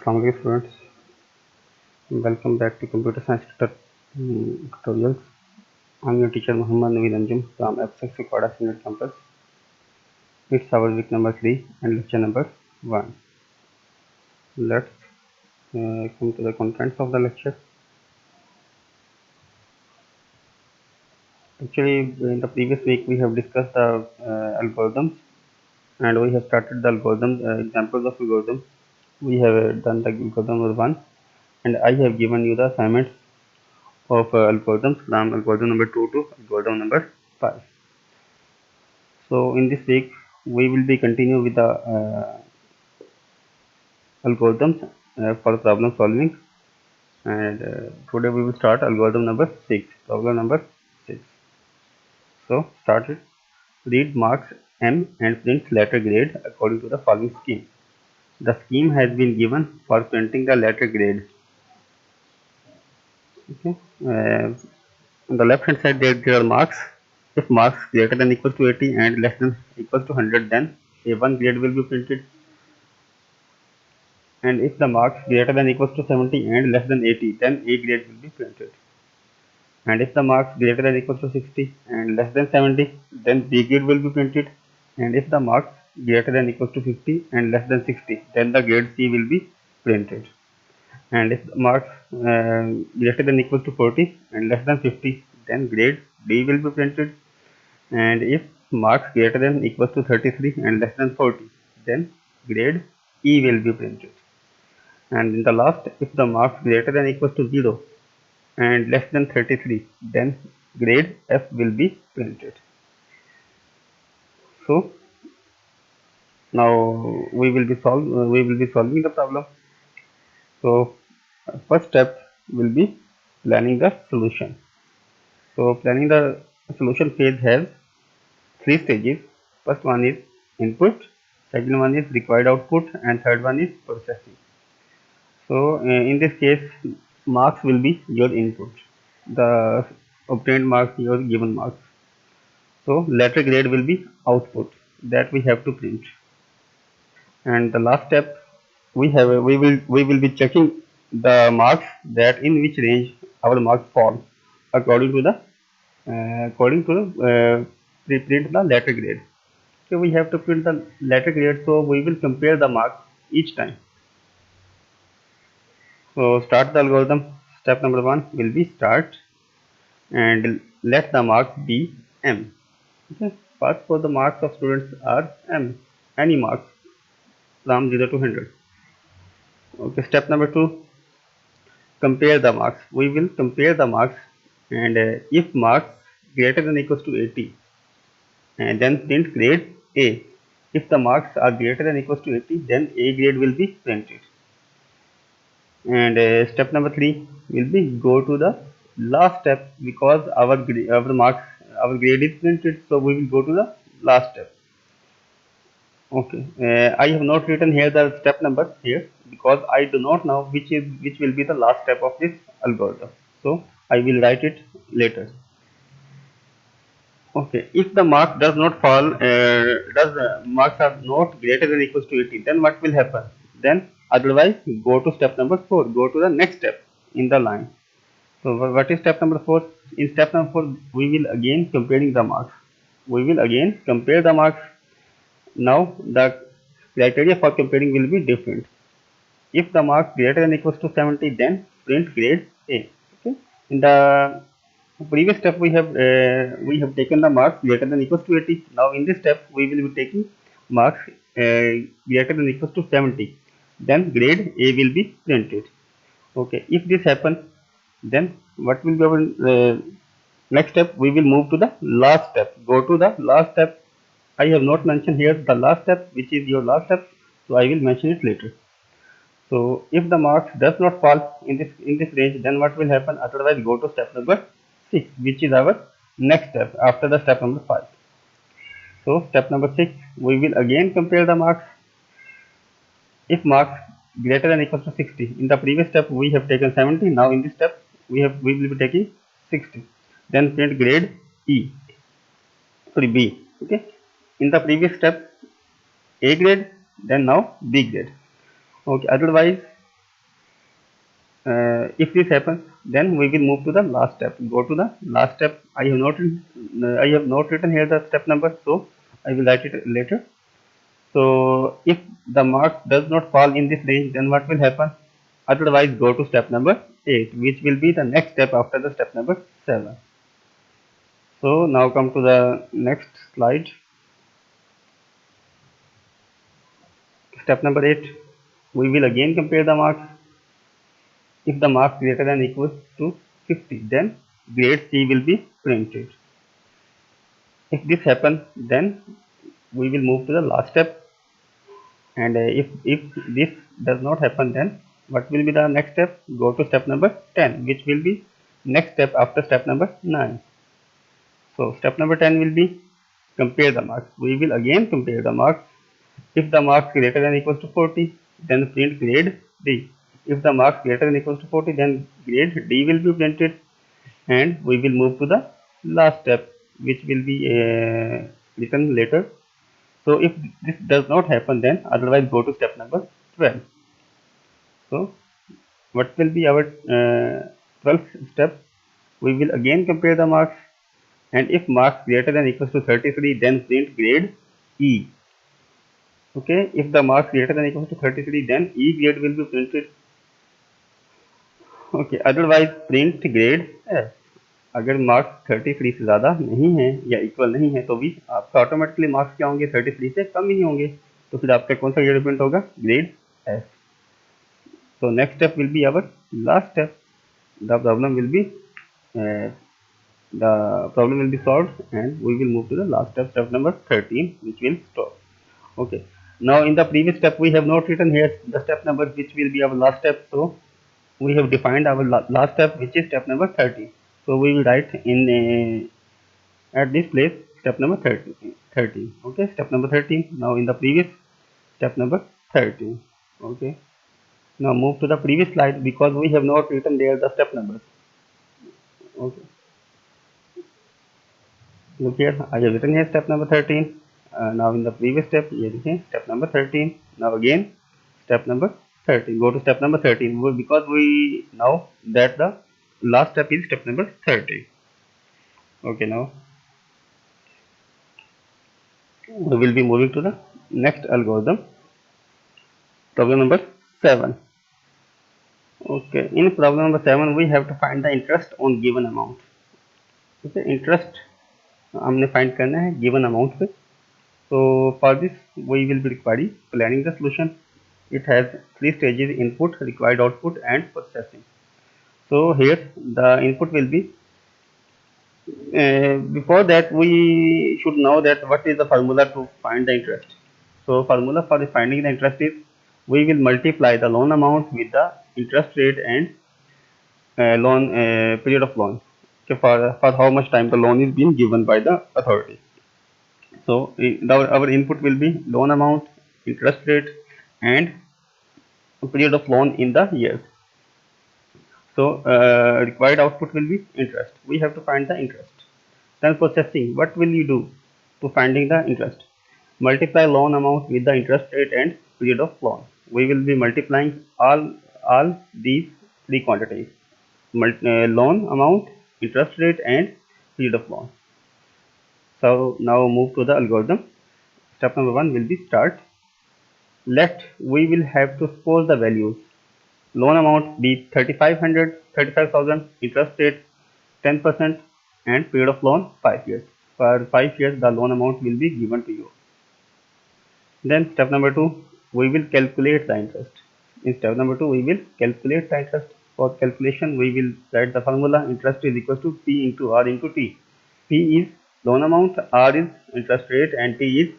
Assalamualaikum students, welcome back to computer science tutorials. I'm your teacher Muhammad Naveed Anjum from F6 Quad Unit campus. It's our week number 3 and lecture number 1. Let's come to the contents of the lecture. Actually, in the previous week we have discussed the algorithms and we have started the algorithms, examples of algorithms. We have done the algorithm number 1 and I have given you the assignments of algorithms from algorithm number 2 to algorithm number 5. So in this week we will be continue with the algorithms for problem solving, and today we will start algorithm number 6. Problem number 6. So start it. Read marks M and print letter grade according to the following scheme. The scheme has been given for printing the letter grade. Okay. On the left hand side there are marks. If marks greater than equals to 80 and less than equals to 100, then A1 grade will be printed. And if the marks greater than equals to 70 and less than 80, then A grade will be printed. And if the marks greater than equals to 60 and less than 70, then B grade will be printed. And if the marks greater than equals to 50 and less than 60, then the grade C will be printed. And if the marks greater than equals to 40 and less than 50, then grade D will be printed. And if marks greater than equals to 33 and less than 40, then grade E will be printed. And in the last, if the marks greater than equals to 0 and less than 33, then grade F will be printed. So now we will be solving the problem. So first step will be planning the solution. So planning the solution phase has 3 stages. First one is input, second one is required output, and third one is processing. So in this case, marks will be your input. The obtained marks, your given marks. So letter grade will be output that we have to print. And the last step, we will be checking the marks that in which range our marks fall according to the print the letter grade. So we have to print the letter grade. So we will compare the marks each time. So start the algorithm. Step number 1 will be start and let the marks be M. Okay. First for the marks of students are M. Any marks from 0 to 100. Okay. Step number 2, compare the marks. We will compare the marks, and if marks greater than equals to 80, and then print grade A. If the marks are greater than equals to 80, then A grade will be printed. And step number 3 will be go to the last step, because our grade is printed, so we will go to the last step. Okay, I have not written here the step number here because I do not know which will be the last step of this algorithm, so I will write it later. Okay, if the mark does not fall, marks are not greater than equals to 80, then what will happen? Then otherwise go to step number 4, go to the next step in the line. So what is step number 4? In step number 4, we will again comparing the marks. We will again compare the marks. Now the criteria for comparing will be different. If the mark greater than equals to 70, then print grade A. Okay. In the previous step we have taken the marks greater than equals to 80. Now in this step we will be taking marks greater than equals to 70. Then grade A will be printed. Okay. If this happens, then what will be our next step? We will move to the last step. Go to the last step. I have not mentioned here the last step, which is your last step, so I will mention it later. So if the marks does not fall in this range, then what will happen? Otherwise, go to step number 6, which is our next step after the step number 5. So step number 6, we will again compare the marks. If marks greater than equals to 60, in the previous step we have taken 70. Now in this step we will be taking 60. Then print grade E. Sorry, B. Okay. In the previous step A grade, then now B grade. Okay. Otherwise If this happens, then we will move to the last step. Go to the last step. I have not written here the step number, so I will write it later. So if the marks does not fall in this range, then what will happen? Otherwise, go to step number 8, which will be the next step after the step number 7. So now come to the next slide. Step number 8, we will again compare the marks. If the marks greater than equals to 50, then grade C will be printed. If this happens, then we will move to the last step. And if this does not happen, then what will be the next step? Go to step number 10, which will be next step after step number 9. So step number 10 will be compare the marks. We will again compare the marks. If the marks greater than equals to 40, then print grade D. If the marks greater than equals to 40, then grade D will be printed, and we will move to the last step, which will be written later. So if this does not happen, then otherwise go to step number 12. So what will be our 12th step? We will again compare the marks, and if marks greater than equals to 33, then print grade E. Okay, if the marks greater than equals to 33, then E grade will be printed. Okay, otherwise print grade F. अगर marks 33 से ज़्यादा नहीं है या equal नहीं है तो भी आपका ऑटोमेटिकली मार्क्स क्या होंगे, 33 से कम ही होंगे, तो फिर आपका कौन सा ग्रेड प्रिंट होगा, grade F. So next step will be our last step. The problem will be uh, solved, and we will move to the last step, step number 13, which will stop. Okay. Now in the previous step we have not written here the step number which will be our last step. So we have defined our last step, which is step number 30. So we will write in at this place step number 13. Okay, step number 13. Now in the previous step number 13. Okay. Now move to the previous slide because we have not written there the step numbers. Okay. Look here, I have written here step number 13. Now in the previous step, here step number 13. Now again, step number 13. Go to step number 13 because we know that the last step is step number 30. Okay, now we will be moving to the next algorithm, problem number 7. Okay, in problem number 7, we have to find the interest on given amount. Okay, interest हमने find करना है given amount पे. So for this we will be requiring planning the solution. It has 3 stages: input, required output, and processing. So here the input will be before that we should know that what is the formula to find the interest. So formula for finding the interest is we will multiply the loan amount with the interest rate and loan period of loan. Okay, for how much time the loan is being given by the authority. So our input will be loan amount, interest rate, and period of loan in the years. So required output will be interest. We have to find the interest. Then processing. What will you do to finding the interest? Multiply loan amount with the interest rate and period of loan. We will be multiplying all these three quantities: loan amount, interest rate, and period of loan. So now move to the algorithm. Step number 1 will be start. Let we will have to suppose the values. Loan amount be 35,000, interest rate 10%, and period of loan 5 years. For 5 years the loan amount will be given to you. Then step number 2, we will calculate the interest. In step number 2 we will calculate the interest. For calculation we will write the formula: interest is equal to P into R into T. P is loan amount, R is interest rate, and T is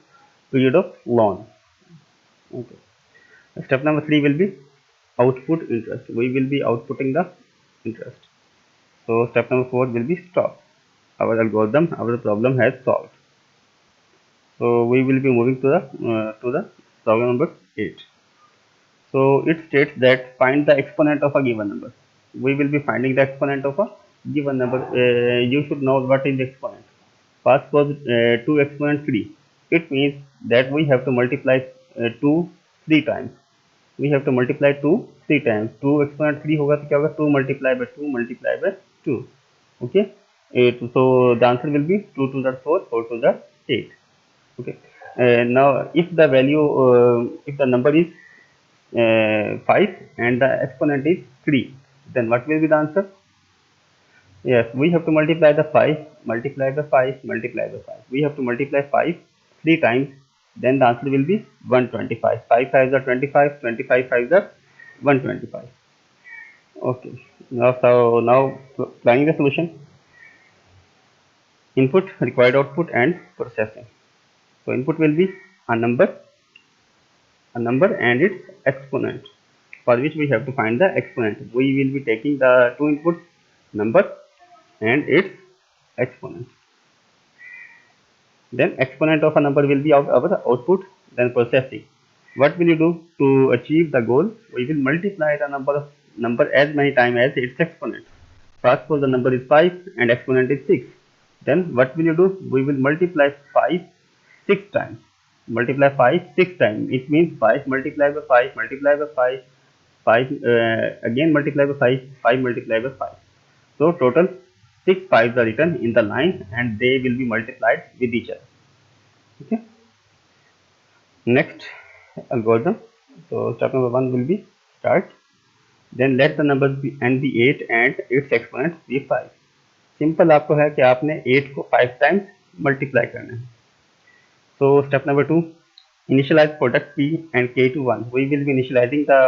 period of loan. Okay. Step number 3 will be output interest. We will be outputting the interest. So step number 4 will be stop. Our algorithm, our problem has solved. So we will be moving to the problem number 8. So it states that find the exponent of a given number. We will be finding the exponent of a given number. You should know what is the exponent. First was 2 exponent 3. It means that we have to multiply 2 3 times. we have to multiply 2 3 times. 2 exponent 3 होगा तो क्या होगा 2 multiply by 2 multiply by 2. Okay, 8. So the answer will be 2 to the 4, 4 to the 8. Okay, now if the value if the number is 5 and the exponent is 3, then what will be the answer? Yes, we have to multiply the 5, multiply the 5, multiply the 5. We have to multiply 5 3 times, then the answer will be 125. 5 5 are 25, 25 5 are 125. Okay, now planning the solution, input, required output, and processing. So input will be a number and its exponent, for which we have to find the exponent. We will be taking the two inputs, number and its exponent. Then exponent of a number will be our output. Then processing. What will you do to achieve the goal? We will multiply the number as many times as its exponent. First, suppose the number is 5 and exponent is 6. Then what will you do? We will multiply 5 6 times. Multiply 5 6 times. It means 5 multiplied by 5 multiplied by 5, 5 again multiplied by 5, 5 multiplied by 5. So total 6 5s are written in the line and they will be multiplied with each other. Okay. Next algorithm. So step number 1 will be start. Then let the numbers be n be 8 and its exponent be 5. Simple आपको है कि आपने 8 को 5 times multiply करना है. So step number 2, initialize product p and k to 1. We will be initializing the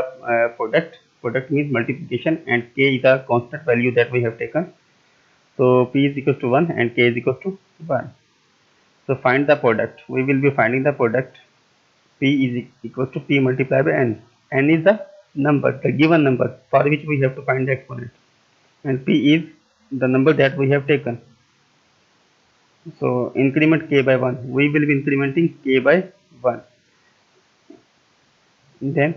product. Product means multiplication and k is the constant value that we have taken. So p is equals to 1 and k is equals to 1. So find the product. We will be finding the product. P is equals to p multiplied by n. N is the number, the given number for which we have to find the exponent, and p is the number that we have taken. So increment k by 1. We will be incrementing k by 1. Then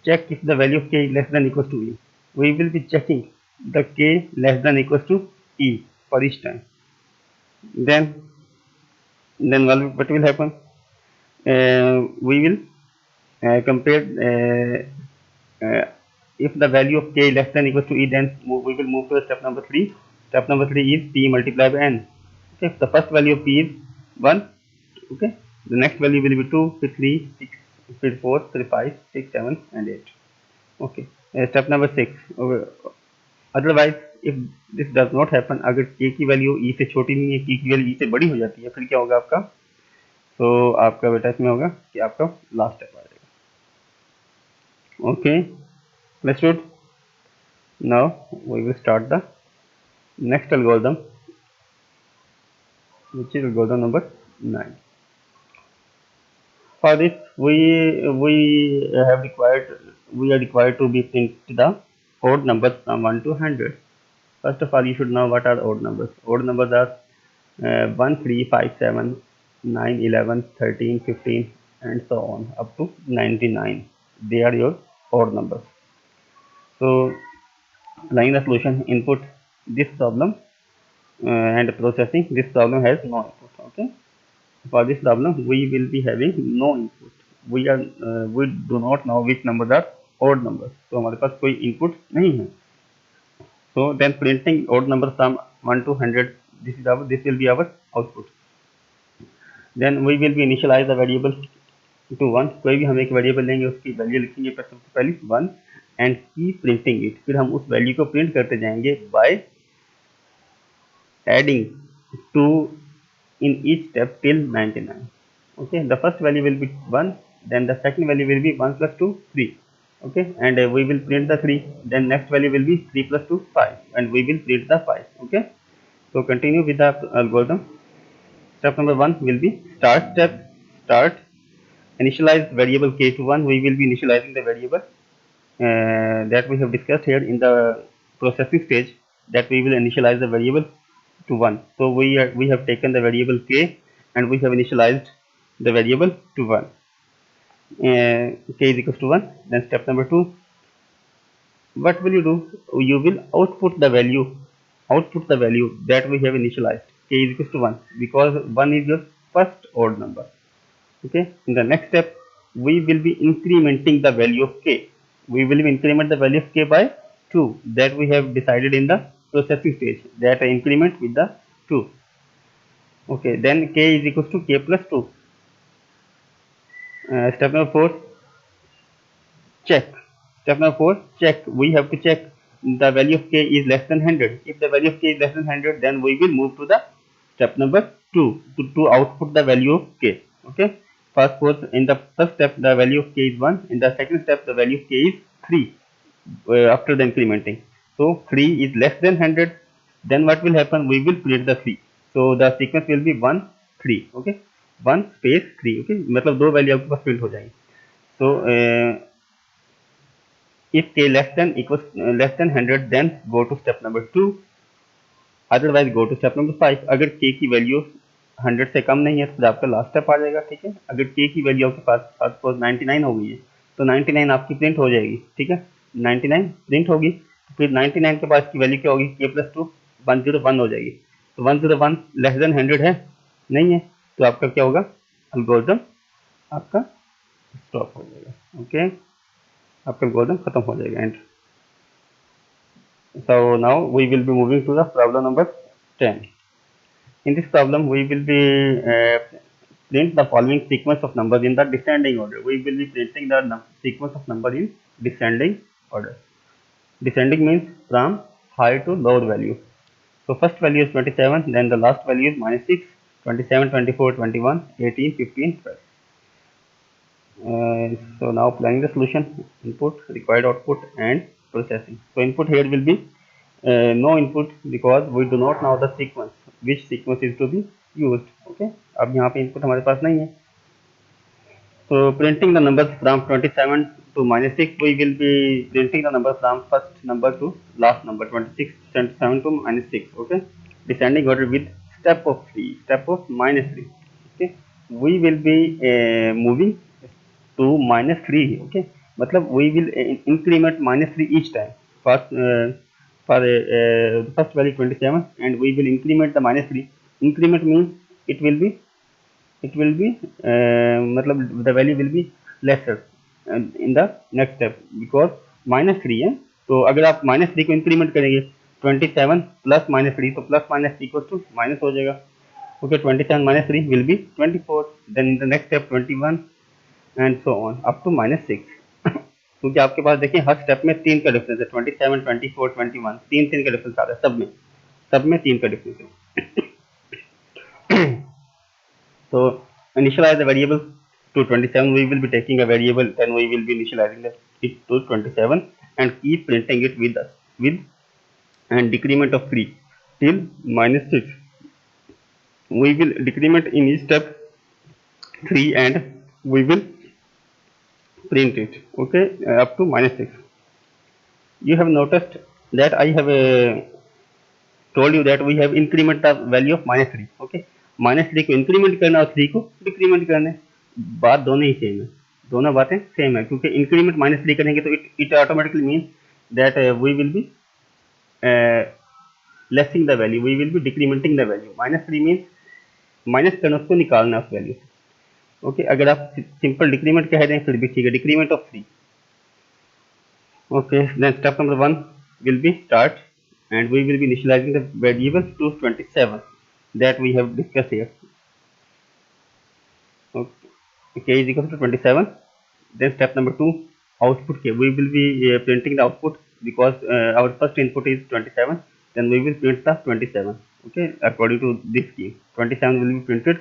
check if the value of k is less than equals to e. We will be checking the k less than equals to e for each time. Then what will happen? We will compare if the value of k less than equals to e, then we will move to step number 3. Step number 3 is p multiplied by n. Okay, the first value of p is 1. Okay, the next value will be 2, 3, 6, 4, 5, 6, 7 and 8. Okay, step number 6. Otherwise if this does not happen, अगर k की value e से छोटी नहीं है, k की value e से बड़ी हो जाती है, फिर क्या होगा आपका? तो आपका बेटा इसमें होगा कि आपका लास्ट स्टेप आ जाएगा. Okay, understood. Now we will start the next algorithm, which is algorithm number 9. For this we are required to be print the odd numbers from 1 to 100. First of all, you should know what are odd numbers. Odd numbers are 1, 3, 5, 7, 9, 11, 13, 15 and so on up to 99. They are your odd numbers. So line the solution, input this problem and processing. This problem has no input. Okay, for this problem we will be having no input. We do not know which numbers are odd numbers, so हमारे पास कोई input नहीं है. So then printing odd numbers from 1 to 100, this will be our output. Then we will be initialize the variable to 1. कोई भी हम एक variable लेंगे, उसकी वैल्यू लिखेंगे सबसे पहले 1 and keep printing it. फिर हम उस वैल्यू को प्रिंट करते जाएंगे by adding 2 in each step till 99. Okay, the first value will be 1, then the second value will be 1 plus 2 3. Okay, and we will print the 3, then next value will be 3 plus 2 5 and we will print the 5. Okay, so continue with the algorithm. Step number 1 will be start initialize variable k to 1. We will be initializing the variable that we have discussed here in the processing stage, that we will initialize the variable to 1. So we have taken the variable k and we have initialized the variable to 1. K is equals to 1. Then step number 2, what will you do? You will output the value that we have initialized. K is equals to 1 because 1 is your first odd number. Okay, in the next step we will be incrementing the value of k. We will increment the value of k by 2, that we have decided in the processing stage, that increment with the 2. Okay, then k is equals to k plus 2. Step number 4, check. Step number 4, check. We have to check the value of k is less than 100. If the value of k is less than 100, then we will move to the step number 2 to output the value of k. Okay, first in the first step the value of k is 1. In the second step the value of k is 3 after the incrementing. So 3 is less than 100. Then what will happen? We will print the 3. So the sequence will be 1 3. Okay, 1 space 3. Okay, मतलब दो value आपके पास print हो जाएगी. So if k less than 100, then go to step number 2. Otherwise go to step number 5. अगर k की value 100 से कम नहीं है तो आपका लास्ट स्टेप आ जाएगा. ठीक है, अगर k की वैल्यू आपके पास सपोज 99 हो गई है तो 99 आपकी प्रिंट हो जाएगी. ठीक है, 99 प्रिंट होगी. फिर 99 के पास की वैल्यू क्या होगी? k प्लस 2 101 हो जाएगी. तो 101 लेस देन 100 है नहीं है, तो आपका क्या होगा? एल्गोरिथम आपका स्टॉप हो जाएगा. ओके, आपका एल्गोरिथम खत्म हो जाएगा. And so now we will be moving to the problem number 10. In this problem we will be print the following sequence of numbers in the descending order. We will be printing the sequence of number in descending order. Descending means from higher to lower value. So first value is 27, then the last value is minus 6, 27, 24, 21, 18, 15, 12. So now planning the solution, input, required output and processing. So input here will be no input because we do not know the sequence, which sequence is to be used. Okay, अब यहाँ पे input हमारे पास नहीं है. So printing the numbers from 27 to minus 6, we will be printing the number from first number to last number, 26, 27 to minus 6. Okay, descending order with step of 3, step of minus 3. Okay, we will be moving to minus 3. Okay, मतलब we will increment minus 3 each time. First for the first value 27, and we will increment the minus 3. Increment means it will be मतलब the value will be lesser in the next step because minus 3 है. तो अगर आप minus 3 को increment करेंगे 27 plus minus 3, तो plus minus equals to minus हो जाएगा. Okay, 27 minus 3 will be 24. Then in the next step 21 and so on up to minus 6. क्योंकि आपके पास देखिए हर स्टेप में 3 का डिफरेंस है. 27, 24, 21 3 का डिफरेंस आ रहा है सब में 3 का डिफरेंस है. So initialize the variable to 27. We will be taking a variable, then we will be initializing it to 27 and keep printing it with and decrement of 3 till minus 6. We will decrement in each step 3 and we will print it. Okay, up to minus 6. You have noticed that I have told you that we have increment the value of minus 3. Okay, minus 3 को increment करना और 3 को decrement करना है. बात दोनों ही same है, दोनों बातें सेम है, क्योंकि इंक्रीमेंट माइनस 3 करेंगे तो it automatically mean that we will be lessing the value, we will be decrementing the value. Minus 3 mean minus करना, उसको निकालना उस वैल्यू से. ओके, अगर आप सिंपल डिक्रीमेंट कह दें फिर भी ठीक है, decrement of 3. Okay, then step number 1 will be start and we will be initializing the variable to 27 that we have discussed here. Okay, k is equal to 27. Then step number 2, output k. We will be printing the output because our first input is 27. Then we will print the 27. Okay, according to this key, 27 will be printed.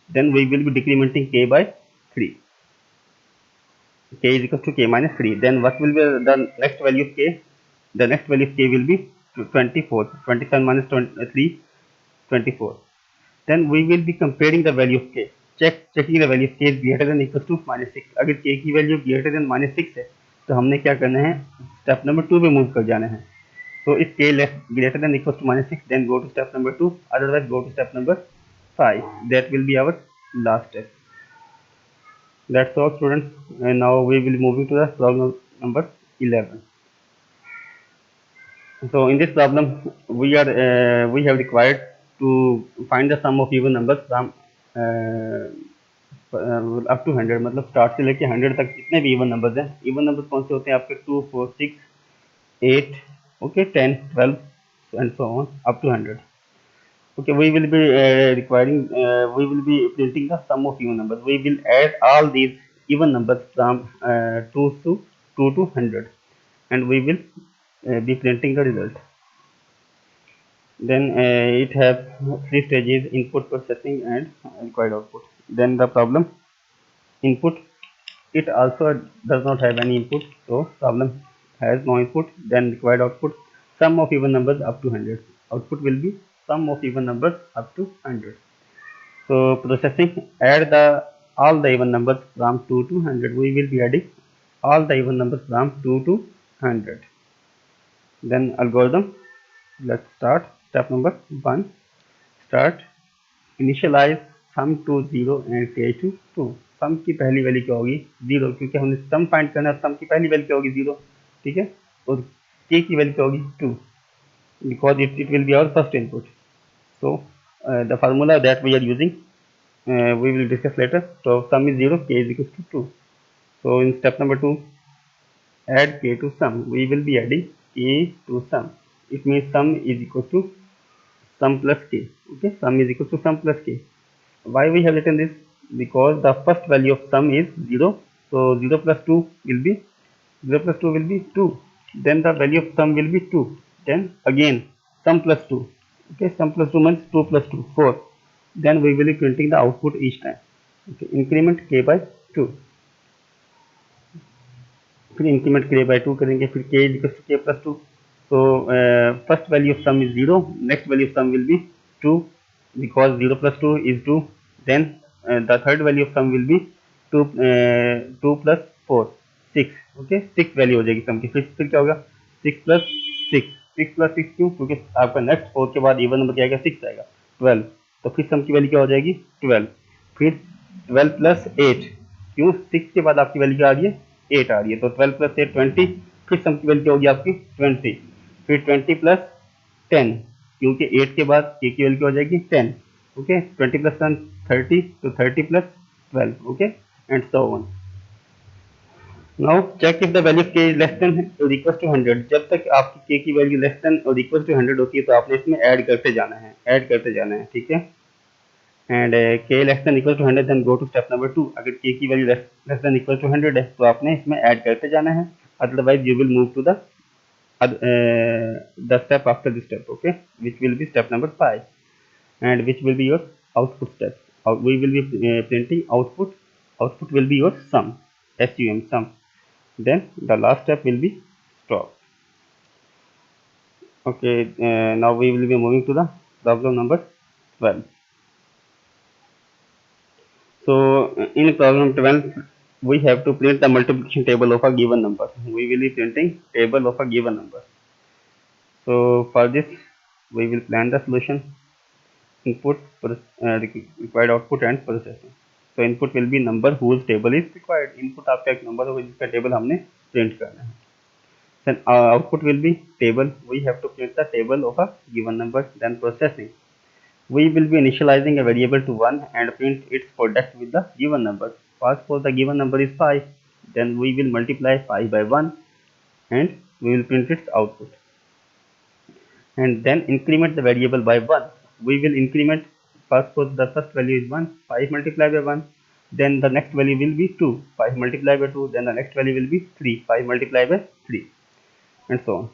Then we will be decrementing k by 3. K is equal to k minus 3. Then what will be the next value of k? The next value of k will be 24. 27 minus 3, 24. Then we will be comparing the value of k. Checking the value of k is greater than equal to minus 6. अगर k की value greater than minus 6 है तो हमने क्या करना है? Step number 2 पे move कर जाना है. So if k less greater than equal to minus 6, then go to step number 2. Otherwise go to step number 5. That will be our last step. That's all, students. And now we will moving to the problem number 11. So in this problem we have required to find the sum of even numbers from up to 100 मतलब start से लेके 100 तक जितने भी even numbers हैं, even numbers कौन से होते हैं आपके 2 4 6 8 okay 10 12 and so on up to 100. Okay, we will be we will be printing the sum of even numbers. We will add all these even numbers from 2 to 100, and we will be printing the result. Then it has three stages: input, processing, and required output. Then the problem input, it also does not have any input, so problem has no input. Then required output, sum of even numbers up to 100. Output will be sum of even numbers up to 100. So processing, add the all the even numbers from 2 to 100. We will be adding all the even numbers from 2 to 100. Then algorithm, let's start. Step number 1, start initialize sum to 0 and k to 2. सम की पहली value क्या होगी 0, क्योंकि हमने sum find करना है. सम की पहली वैल्यू क्या होगी 0, ठीक है. और k की वैल्यू क्या होगी 2, because it will be our first input. So the formula that we are using we will discuss later. So sum is 0, k is equals to 2. So in step number 2, add k to sum. We will be adding k to sum. It means sum is equal to sum plus k. Okay, sum is equal to sum plus k. Why we have written this? Because the first value of sum is 0. So 0 plus 2 will be 0 plus 2 will be 2. Then the value of sum will be 2. Then again sum plus 2. Okay, sum plus 2 means 2 plus 2 4. Then we will be printing the output each time. Okay, increment k by 2. फिर increment k by 2 करेंगे. फिर k is equals to k plus 2. So first value of sum is 0. Next value of sum will be 2, because 0 plus 2 is 2. Then the third value of sum will be 2 plus 4 6. Okay, 6 value हो जाएगी सम की. फिर क्या होगा 6 plus 6. 6 plus 6 क्यों? क्योंकि आपका next 4 के बाद इवन नंबर क्या आएगा 6 आएगा 12. तो फिर सम की वैल्यू क्या हो जाएगी 12. फिर 12 plus 8. क्यों 6 के बाद आपकी वैल्यू क्या आ रही है 8 आ रही है. तो 12 plus 8 20. फिर सम की वैल्यू क्या होगी आपकी 20. फिर 20 plus 10, क्योंकि 8 के बाद k की वैल्यू क्या हो जाएगी 10. Okay, 20 plus 10 30. तो 30 plus 12. Okay, and so on. Now check if the value of k is less than और इक्वल टू 100. जब तक आपकी k की वैल्यू लेस देन और इक्वल टू 100 होती है तो आपने इसमें ऐड करते जाना है, ठीक है. And k less than equal to 100, then go to step number 2. अगर k की value less than equal to 100 है तो आपने इसमें ऐड करते जाना है. Otherwise you will move to the step after this step, okay, which will be step number 5, and which will be your output step. We will be printing output will be your sum, sum. Then the last step will be stop. Okay, now we will be moving to the problem number 12. So in problem 12 we have to print the multiplication table of a given number. We will be printing table of a given number. So for this we will plan the solution, input, required output and processing. So input will be number whose table is required. Input आपका एक number होगा जिसका table हमने print करना है. Then output will be table. We have to print the table of a given number. Then processing, we will be initializing a variable to 1 and print its product with the given number. First, for the given number is 5. Then we will multiply 5 by 1 and we will print its output. And then increment the variable by 1. We will increment, first for the first value is 1, 5 multiplied by 1. Then the next value will be 2, 5 multiplied by 2. Then the next value will be 3, 5 multiplied by 3, and so on.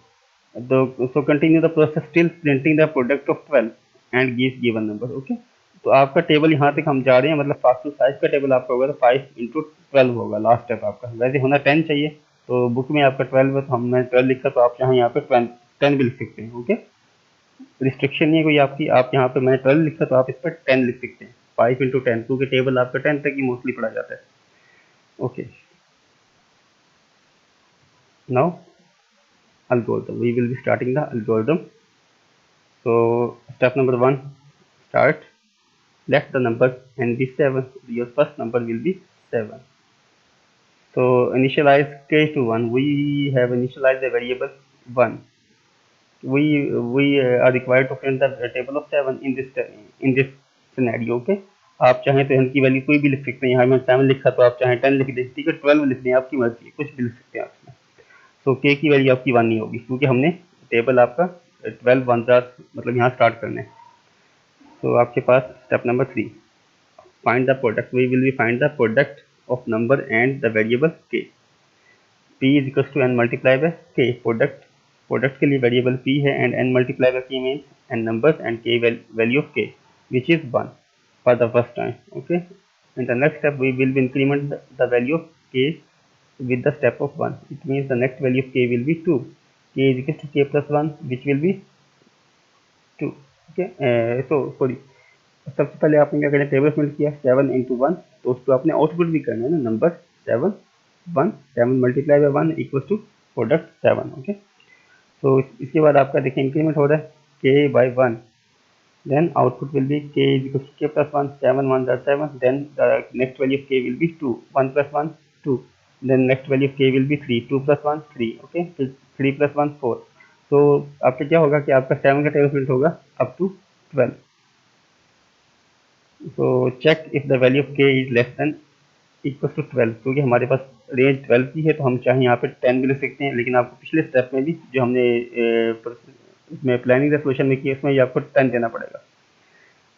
So continue the process till printing the product of 12 and given number. Okay, तो आपका table यहाँ तक हम जा रहे हैं, मतलब 5 to 5 का टेबल आपका होगा तो 5 into 12 होगा लास्ट स्टेप आपका. वैसे होना 10 चाहिए, तो बुक में आपका 12 है तो हमने 12 लिखा, तो आप यहाँ पे 10 भी लिख सकते हैं. ओके, रिस्ट्रिक्शन नहीं है कोई आपकी. आप यहाँ पे मैंने 12 लिखा तो आप इस पर 10 लिख सकते हैं. 5 into 10, क्योंकि टेबल आपका 10 तक ही मोस्टली पढ़ा जाता है. Okay, now algorithm. We will be starting the algorithm. So step number 1, start. Let the number n be 7. Your first number will be 7. So initialize k to 1. We have initialized the variable 1. We are required to print the table of 7 in this scenario. Okay, आप चाहें तो n की value कोई भी लिख सकते हैं, यहाँ मैं 7 लिखा तो आप चाहें 10 लिख दें, ठीक है, 12 लिख दें, आपकी मर्जी है, कुछ भी लिख सकते हैं आप इसमें। तो k की वैल्यू आपकी 1 नहीं होगी, क्योंकि हमने टेबल आपका 12 वन जार मतलब यहाँ स्टार्ट करने। तो आपके पास step number 3, find the product, we will be find the product of number and the variable k। p is equal to n multiply by k, product के लिए वेरिएबल p है and n multiply by k means n numbers and k value of k which is 1 for the first time. Okay, in the next step we will be increment the value of k with the step of 1. It means the next value of k will be 2. K is equal to k plus 1 which will be 2. Okay, so sorry, सबसे पहले आपने क्या करना है, table print किया 7 into 1, तो उसको आपने आउटपुट भी करना है ना, number 7 1, 7 multiply by 1 equal to product 7। Okay, तो इसके बाद आपका देखिए इंक्रीमेंट हो रहा है k bye 1, then output will be k is equal to k plus 1, 7 1 are 7, then the next value of k will be 2, 1 plus 1 2, then next value of k will be 3, 2 plus 1 3, okay, 3 plus 1 4। तो आपका क्या होगा कि आपका 7 का table print होगा up to 12। तो check if the value of k is less than equal to 12, क्योंकि हमारे पास रेंज 12 की है, तो हम चाहे यहाँ पे 10 भी लिख सकते हैं, लेकिन आपको पिछले स्टेप में भी जो हमने इसमें प्लानिंग द सोल्यूशन में किया, उसमें ये आपको 10 देना पड़ेगा।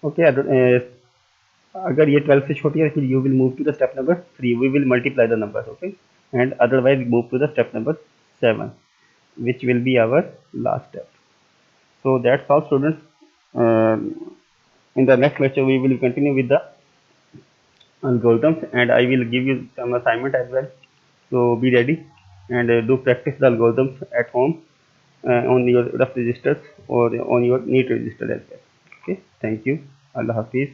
ओके, अगर ये 12 से छोटी है फिर you will move to the step number 3, we will multiply the numbers. Okay, and otherwise move to the step number 7 which will be our last step. So that's all students. In the next lecture we will continue with the algorithms and I will give you some assignment as well. So be ready and do practice the algorithms at home on your rough registers or on your neat register as well. Okay, thank you. Allah Hafiz.